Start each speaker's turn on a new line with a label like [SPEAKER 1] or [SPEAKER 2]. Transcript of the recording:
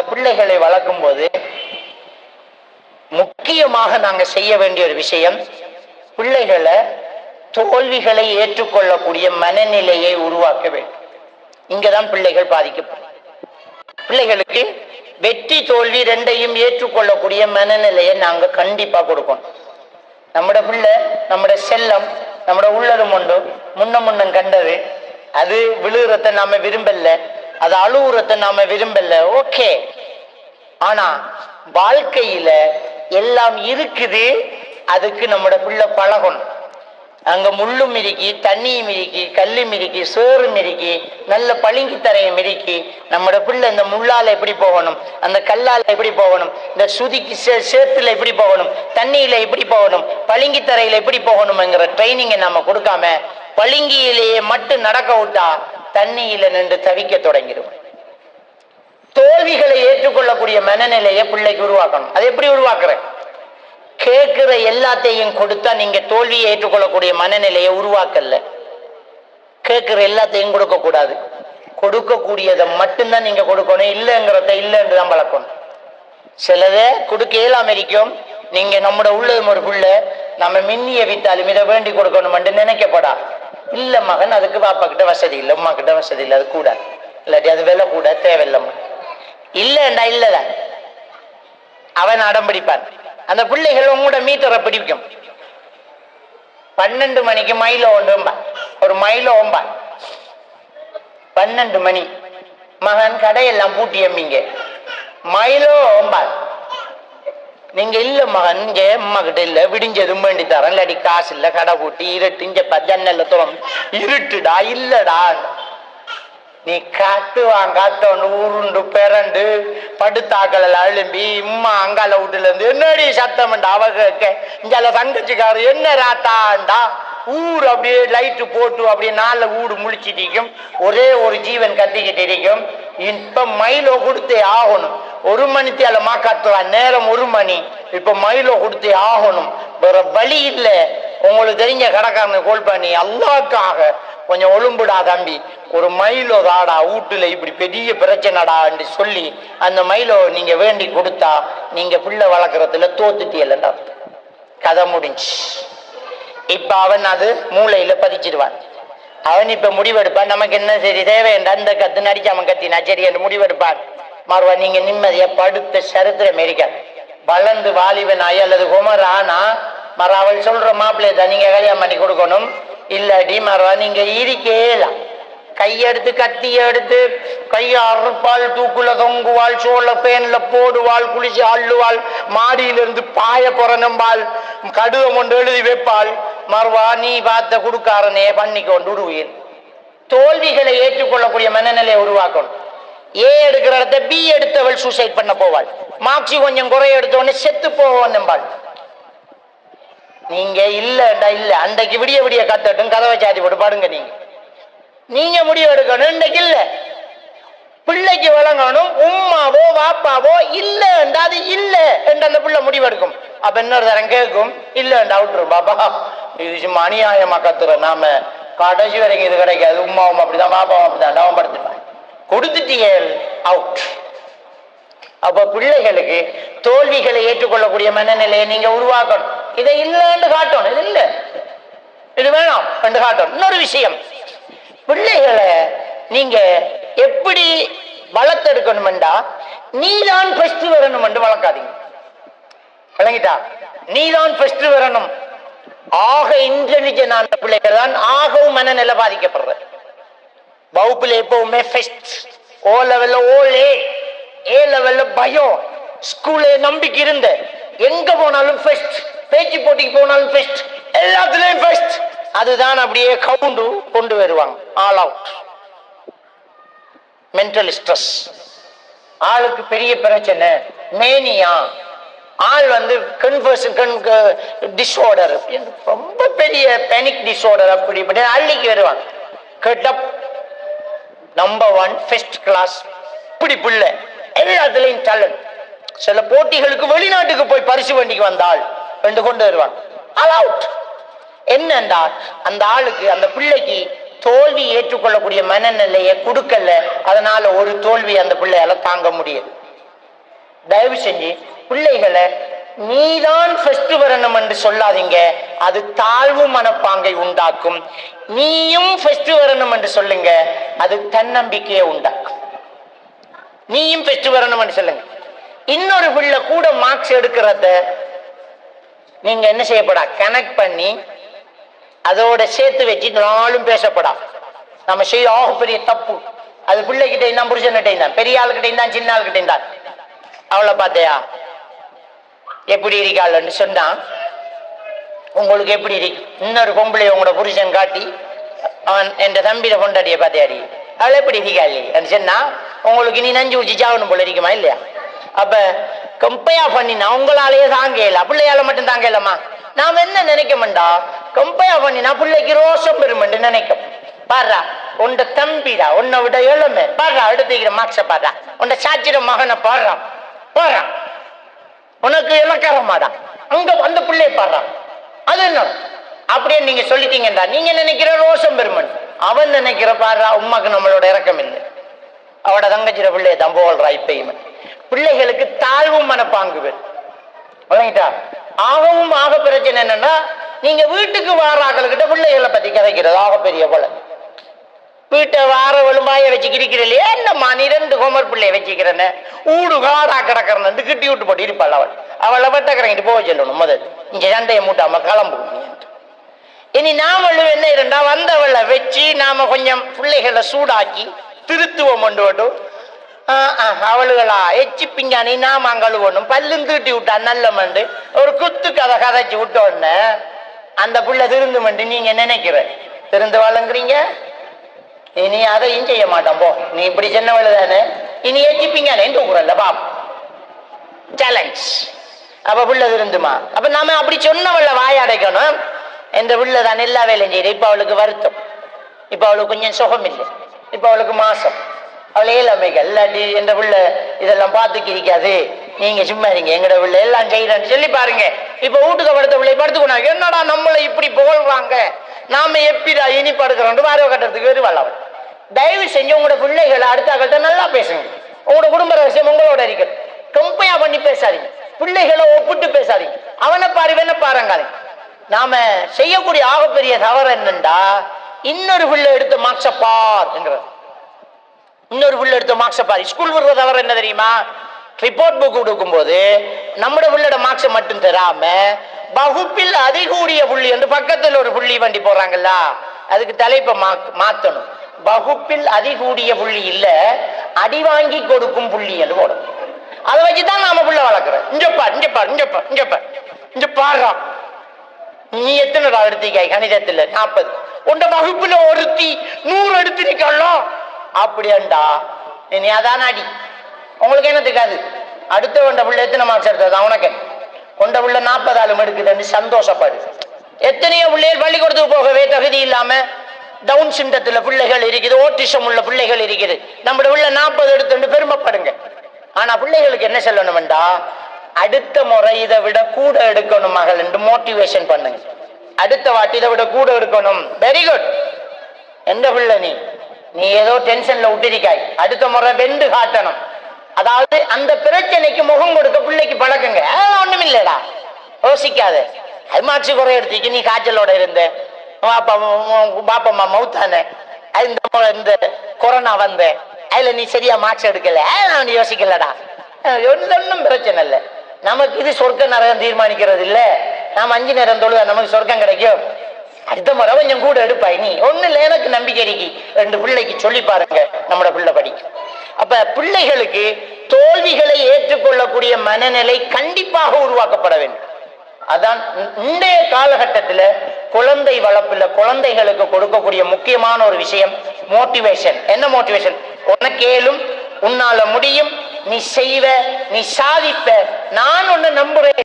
[SPEAKER 1] பிள்ளைகளை வளர்க்கும் போது முக்கியமாக நாங்க செய்ய வேண்டிய ஒரு விஷயம், பிள்ளைகளை தோல்விகளை ஏற்றுக்கொள்ளக்கூடிய மனநிலையை உருவாக்க வேண்டும். இங்கதான் பிள்ளைகள் பாதிக்கப்படும். பிள்ளைகளுக்கு வெற்றி தோல்வி ரெண்டையும் ஏற்றுக்கொள்ளக்கூடிய மனநிலையை நாங்க கண்டிப்பா கொடுக்கணும். நம்மட பிள்ளை நம்மட செல்லம் நம்மட உள்ளதும் உண்டு, முன்னம் கண்டது, அது விழுகிறத நாம விரும்பல, அது அழுகுறத நாம விரும்பல, ஓகே. ஆனா வாழ்க்கையில எல்லாம் இருக்குது, அதுக்கு நம்மட பிள்ளை பழகணும். அங்க முள்ளும் இருக்கி, தண்ணியும் இருக்கி, கல்லும் இருக்கி, சோறும் இருக்கி, நல்ல பளிங்கு தரையும் இருக்கி. நம்மட பிள்ளை இந்த முள்ளால எப்படி போகணும், அந்த கல்லால எப்படி போகணும், இந்த சுதிக்கு சேத்துல எப்படி போகணும், தண்ணியில எப்படி போகணும், பளிங்கு தரையில எப்படி போகணும்ங்கிற ட்ரைனிங்கை நம்ம கொடுக்காம பளிங்கியிலேயே மட்டும் நடக்க விட்டா தண்ணியில நின்று தவிக்க தொடங்கிடும். தோல்விகளை ஏற்றுக்கொள்ளக்கூடிய மனநிலையை பிள்ளைக்கு உருவாக்கணும். அது எப்படி உருவாக்குறேன்? கேட்கிற எல்லாத்தையும் கொடுத்தா நீங்க தோல்வியை ஏற்றுக்கொள்ளக்கூடிய மனநிலையை உருவாக்கல. கேட்கிற எல்லாத்தையும் கொடுக்க கூடாது, கொடுக்கக்கூடியதை மட்டும்தான் நீங்க கொடுக்கணும். இல்லைங்கிறத இல்லைன்னு தான் வளர்க்கணும். சிலதை கொடுக்க இயலாம இருக்கும். நீங்க நம்மட உள்ளது ஒரு பிள்ளை, நம்ம மின்னிய வித்தாலும் இதை வேண்டி கொடுக்கணும் நினைக்கப்படா. இல்ல மகன், அதுக்கு பாப்பா கிட்ட வசதி இல்லை, உமா கிட்ட வசதி இல்லை, அது கூட இல்லாட்டி அது விலை கூட தேவையில்லைம்மா. இல்லைண்டா இல்லதான் அவன் அடம் பிடிப்பான். அந்த பிள்ளைகள் உங்களோட மீட்டரை பிடிக்கும். 12 மணிக்கு மைல ஒன்றும்பா, ஒரு மைல ஓம்பா. 12 மணி மகன் கடையெல்லாம் பூட்டி எம்பிங்க, மைலோ ஓம்பா. நீங்க இல்ல மகன், இங்க அம்மா கிட்ட இல்ல, விடிஞ்சதும் வேண்டி தரேன், இல்லாட்டி காசு இல்ல, கடை பூட்டி இருட்டு, இங்க ஜன்னல்ல துறம் இருட்டுடா, இல்லடா. நீ காத்தோண்டு உருண்டு பிறண்டு படுத்தாக்கள் அழும்பி இம்மா அங்கால வீட்டுல இருந்து என்னடி சத்தம்டா அவ கேட்க, இங்கால தங்கச்சிக்காரு என்ன ராத்தாண்டா, ஊர் அப்படியே லைட்டு போட்டு அப்படியே நாலு ஊடு முழிச்சிட்டு இருக்கும், ஒரே ஒரு ஜீவன் கத்திக்கிட்டு இருக்கும். இப்ப மைலோ கொடுத்தே ஆகணும். 1 மணித்தியாலமா கத்துவான், நேரம் 1 மணி, இப்ப மைலோ கொடுத்தே ஆகணும், வேற வழி இல்லை. உங்களுக்கு தெரிஞ்ச கடைக்காரனை கோல் பண்ணி, அல்லாக்காக கொஞ்சம் ஒழும்புடா தம்பி, ஒரு மைலோ தாடா, வீட்டுல இப்படி பெரிய பிரச்சனைடா என்று சொல்லி அந்த மைலோ நீங்க வேண்டி கொடுத்தா நீங்க பிள்ளை வளர்க்கறதுல தோத்துட்டியல்லா, கதை முடிஞ்சு. இப்ப அவன் அது மூளையில பதிச்சிடுவான். அவன் இப்ப முடிவெடுப்பான், நமக்கு என்ன சரி தேவையண்டா, இந்த கத்து நடிச்சாமன் கத்தினா சரி என்று முடிவெடுப்பான். மாறுவா, நீங்க நிம்மதியா படுத்த சரித்திரம் இருக்காது. வளர்ந்து வாலிபன் ஆகி அல்லது குமர் ஆனா மறு அவள் சொல்ற மாப்பிள்ளைய தான் நீங்க கல்யாணம் பண்ணி கொடுக்கணும். இல்லாட்டி மறுவா நீங்க இருக்கேலாம், கையெடுத்து கத்திய எடுத்து கைய அறுப்பாள், தூக்குல தொங்குவாள், சோழ பேன்ல போடுவாள், குளிச்சு அள்ளுவாள், மாடியிலிருந்து பாய புறநம்பாள், கடுகம் கொண்டு எழுதி வைப்பாள். மறுவா நீ பார்த்த குடுக்காரனே பண்ணி கொண்டு விடுவீர். தோல்விகளை ஏற்றுக்கொள்ளக்கூடிய மனநிலையை உருவாக்கணும். ஏ எடுக்கிற இடத்த பி எடுத்தவள் சூசைட் பண்ண போவாள், மார்க்சி கொஞ்சம் குறைய எடுத்தவொடனே செத்து போவோம் நம்பாள். நீங்க இல்லடா இல்ல, அன்றைக்கு விடிய விடிய கத்தட்டும், கதவை சாத்தி போட்டு பாடுங்க. நீங்க முடிவு எடுக்கணும். இன்றைக்கு இல்ல, பிள்ளைக்கு வழங்கணும். உம்மாவோ வாப்பாவோ இல்லண்டா அது இல்ல என்று அந்த பிள்ளை முடிவு எடுக்கும். அப்ப இன்னொரு தரம் கேட்கும், இல்லண்டா விட்டுரும் பாப்பா, இது சும்மா அநியாயமா கத்துற, நாம கடைசி வரைக்கும் இது கிடைக்காது, உம்மாவும் அப்படிதான் பாப்பாவும் அப்படிதான் டவம்படுத்துவாங்க, கொடுத்துட்டீங்க அவுட். அப்ப பிள்ளைகளுக்கு தோல்விகளை ஏற்றுக்கொள்ளக்கூடிய மனநிலையை நீங்க உருவாக்கணும். இதை இல்லைன்னு காட்டணும், இது இல்ல இது வேணாம் என்று காட்டணும். இன்னொரு விஷயம், பிள்ளைகளை நீங்க எப்படி வளர்த்தெடுக்கணும்டா, நீதான் பெஸ்ட் வரணும் என்று வளர்க்காதீங்க. விளங்கிட்டா? நீதான் பெஸ்ட் வரணும். ஆக இன்டெலிஜென்ட் பிள்ளைகள் தான் ஆகவும் மனநிலை பாதிக்கப்படுற. வகுப்புல எப்பவுமே ஃபெஸ்ட், ஓ லெவல்ல ஓலே, ஏ லெவல்ல பயம், ஸ்கூல்ல நம்பிக்கை இருந்த, எங்க போனாலும் ஃபெஸ்ட், பேச்சு போட்டிக்கு போனாலும் ஃபெஸ்ட், எல்லாத்துலயும் ஃபெஸ்ட். அதுதான் அப்படியே கவுண்டு கொண்டு வருவாங்க. ஆல் அவுட் மென்டல் ஸ்ட்ரெஸ், ஆளுக்கு பெரிய பிரச்சனை, மேனியா, ஆள் கன்வர்ஷன் டிஸார்டர், ரொம்ப பெரிய பேனிக் டிஸார்டர், அப்படி இப்படி அள்ளிக்கு வருவாங்க. கெட்டப் நம்பர் 1 ஃபர்ஸ்ட் கிளாஸ், இப்படி பிள்ளை எல்லாத்துலயும் டேலண்ட். சில போட்டிகளுக்கு வெளிநாட்டுக்கு போய் பரிசு வண்டிக்கு வந்தாள் ரெண்டு கொண்டு வருவாங்க. All out. என்னண்டா அந்த ஆளுக்கு, அந்த பிள்ளைக்கு தோல்வி ஏற்றுக்கொள்ளக்கூடிய மனநிலையை கொடுக்கல, அதனால ஒரு தோல்வி அந்த பிள்ளையால தாங்க முடியாது. தயவு செஞ்சு பிள்ளைகளை நீதான் ஃபர்ஸ்ட் வரணும் என்று சொல்லாதீங்க, அது தாழ்வு மனப்பாங்கை உண்டாக்கும். நீயும் ஃபர்ஸ்ட் வரணும் என்று சொல்லுங்க, அது தன்னம்பிக்கையை உண்டாக்கும். நீயும் ஃபர்ஸ்ட் வரணும் என்று சொல்லுங்க. இன்னொரு பிள்ளை கூட மார்க்ஸ் எடுக்கிறத நீங்க என்ன செய்யப்படா, கனெக்ட் பண்ணி அதோட சேர்த்து வச்சு நாளும் பேசப்படா. நம்ம செய்ய பெரிய தப்பு அது. பிள்ளைகிட்ட இருந்தான், புருஷன்கிட்ட இருந்தான், பெரிய ஆளுகிட்ட இருந்தான், சின்ன ஆளுகிட்ட இருந்தான். அவளை பார்த்தையா எப்படி இருக்காள்னு சொன்னா உங்களுக்கு எப்படி இருக்கு? இன்னொரு பொம்பளை உங்களோட புருஷன் காட்டி அவன் என் தம்பியில கொண்டாடிய பார்த்தையாடி அவள் எப்படி இருக்காள் சொன்னா உங்களுக்கு நீ நஞ்சு ஊச்சி சாகணும் போல இருக்குமா இல்லையா? அப்ப கம்பையா பண்ணினா உங்களாலேயே தாங்கல, பிள்ளையால மட்டும் தாங்கலமா. நாம என்ன நினைக்கமெண்டா, கம்பையா பண்ணினா பிள்ளைக்கு ரோஷம் பெருமென்று நினைக்கும். பாடுறா உண்ட தம்பிடா, உன்னை விட எழுமை பாடுறா, எடுத்துக்கிற மார்க்ஸ பாடுறா, உண்ட சாச்சிட மகனை பாடுறான் பாடுறான், உனக்கு இலக்காரமாடா அங்க அந்த பிள்ளைய பாடுறான். அது என்ன அப்படியே நீங்க சொல்லிட்டீங்கடா, நீங்க நினைக்கிற ரோஷம் பெருமன், அவன் நினைக்கிற பாடுறா உமாக்கு நம்மளோட இறக்கம் இல்லை, அவட தங்கச்சிட பிள்ளைய தான் போல்றா. இப்பயுமே பிள்ளைகளுக்கு தாழ்வு மனப்பாங்கு ஆகவும் ஆக பிரச்சனை என்னன்னா, நீங்க வீட்டுக்கு வாராக்கள் பிள்ளைகளை பத்தி கதைக்கிறது ஆக பெரிய போல. வீட்டை வார வெளும்பாய வச்சு கிரிக்கிறே, என்னம்மா நீ 2 ஹோமர் பிள்ளைய வச்சுக்கிறேன்னு ஊடு காடா கிடக்கிறன்னு கிட்டி விட்டு போட்டு இருப்பாள். அவளை வெட்டக்கிறங்கிட்டு போக சொல்லணும். முதல் இங்க சண்டையை மூட்டாம கிளம்பு. இனி நாமளும் என்ன இருந்தா வந்தவளை வச்சு நாம கொஞ்சம் பிள்ளைகளை சூடாக்கி திருத்துவம் கொண்டு விட்டும். அவளுகளா எச்சி பிஞ்சானி நாம அங்கழுவணும், பல்லும் தீட்டி விட்டா நல்ல மண்டு ஒரு குத்து கதை கதைச்சு விட்ட உடனே அந்த புள்ள திருந்து மண்டு நீங்க நினைக்கிற திருந்து வழங்குறீங்க. இனி அதையும் செய்ய மாட்டோம் போ, நீ இப்படி சின்னவளு தானே, இனி எச்சிப்பிங்கானே தூக்குறல்ல பாப் சேலஞ்ச். அப்ப புள்ள திருந்துமா? அப்ப நாம அப்படி சொன்னவள வாய அடைக்கணும். எந்த புள்ள தான் எல்லா வேலையும் செய்யற. இப்ப அவளுக்கு வருத்தம், இப்ப அவளுக்கு கொஞ்சம் சுகம் இல்லை, இப்ப அவளுக்கு மாசம், அவளே இல்லாமைகள் இல்லாட்டி எந்த புள்ள இதெல்லாம் பார்த்துக்கு இருக்காது, நீங்க சும்மா இருங்க எங்கட பிள்ளை எல்லாம் செய்யறேன்னு சொல்லி பாருங்க. இப்ப வீட்டுக்கு படுத்த பிள்ளை படுத்துக்கணும், என்னடா நம்மளை இப்படி புகழ்றாங்க, நாம எப்படிடா இனி படுக்கிறோம் வாரவ கட்டுறதுக்கு வெறும் வரலாம். தயவு செஞ்சு உங்களோட பிள்ளைகளை அடுத்தாக்கள்கிட்ட நல்லா பேசுங்க. உங்களோட குடும்ப ரகசியம் உங்களோட இருக்கு, கம்பையா பண்ணி பேசாதீங்க, பிள்ளைகளை ஒப்பிட்டு பேசாதீங்க, அவனை பாரு வேணா பாருங்காதீங்க. நாம செய்யக்கூடிய ஆகப்பெரிய தவறு என்னண்டா, இன்னொரு பிள்ளை எடுத்த மார்க்ஸ பார் என்கிறது. இன்னொரு புள்ள எடுத்த மார்க்ஸ பாரு. ஸ்கூல் விடுற தவறு என்ன தெரியுமா? ரிப்போர்ட் புக் கொடுக்கும் போது நம்மட புள்ளோட மார்க்ஸ மட்டும் தராம வகுப்பில் அதிகூடிய புள்ளி என்று பக்கத்தில் ஒரு புள்ளி வண்டி போறாங்கல்ல, அதுக்கு தலைப்பை மாத்தணும். வகுப்பில் அதிகூடிய புள்ளி இல்ல, அடி வாங்கி கொடுக்கும் புள்ளி என்று போடணும். அதை வச்சுதான் நாம புள்ள வளர்க்கிறோம். இங்க பாடுறா, நீ எத்தனை எடுத்திக்காய் கணிதத்துல 40, உண்ட வகுப்புல ஒருத்தி 100 எடுத்திருக்கா அப்படியாண்டா, நீ அதான் அடி. உங்களுக்கு என்ன தெரியாது, அடுத்த கொண்ட பிள்ளை எத்தனை மார்க்ஸ் எடுத்தது அவனுக்கு கொண்ட பிள்ளை 40 எடுக்குதுன்னு சந்தோஷப்படு. எத்தனையோ பிள்ளைகள் பள்ளிக்கூடத்துக்கு போகவே தகுதி இல்லாம டவுன் சிண்டத்துல பிள்ளைகள் இருக்குது, ஓட்டிசம் உள்ள பிள்ளைகள் இருக்குது, நம்ம உள்ள 40 எடுத்துட்டு பெருமைப்படுங்க. ஆனா பிள்ளைகளுக்கு என்ன சொல்லணும்டா, அடுத்த முறை இதை விட கூட எடுக்கணும் மகள் என்று மோட்டிவேஷன் பண்ணுங்க. அடுத்த வாட்டி இதை விட கூட எடுக்கணும். Very good. எந்த பிள்ளை நீ ஏதோ டென்ஷன்ல விட்டிருக்காய், அடுத்த முறை வெண்டு காட்டணும். அதாவது அந்த பிரச்சனைக்கு முகம் கொடுக்க பிள்ளைக்கு பழக்குங்க. ஒண்ணும் இல்லடா, யோசிக்காத. அது மார்க்ஸ் குறை எடுத்துக்கு நீ காய்ச்சலோட இருந்த, பாப்பம்மா மவுத்தானே, இந்த கொரோனா வந்த, அதுல நீ சரியா மார்க்ஸ் எடுக்கல, நீ யோசிக்கலடா. ஒன்றும் பிரச்சனை இல்லை. நமக்கு இது சொர்க்க நரகம் தீர்மானிக்கிறது இல்ல. நாம 5 நேரம் தொழுதா நமக்கு சொர்க்கம் கிடைக்கும். அடுத்த முறை கொஞ்சம் கூட எடுப்பாய். நீ ஒண்ணு இல்லை, எனக்கு நம்பிக்கை இருக்கு. 2 பிள்ளைக்கு சொல்லி பாருங்க, நம்மட பிள்ளை படிக்கும். அப்ப பிள்ளைகளுக்கு தோல்விகளை ஏற்றுக்கொள்ளக்கூடிய மனநிலை கண்டிப்பாக உருவாக்கப்பட வேண்டும். அதான் இன்றைய காலகட்டத்தில் குழந்தை வளர்ப்புல குழந்தைகளுக்கு கொடுக்கக்கூடிய முக்கியமான ஒரு விஷயம் மோட்டிவேஷன். என்ன மோட்டிவேஷன்? உனக்கேலும், உன்னால முடியும், நீ செய்வ, நீ சாதிப்ப, நான் ஒன்னு நம்புறேன்.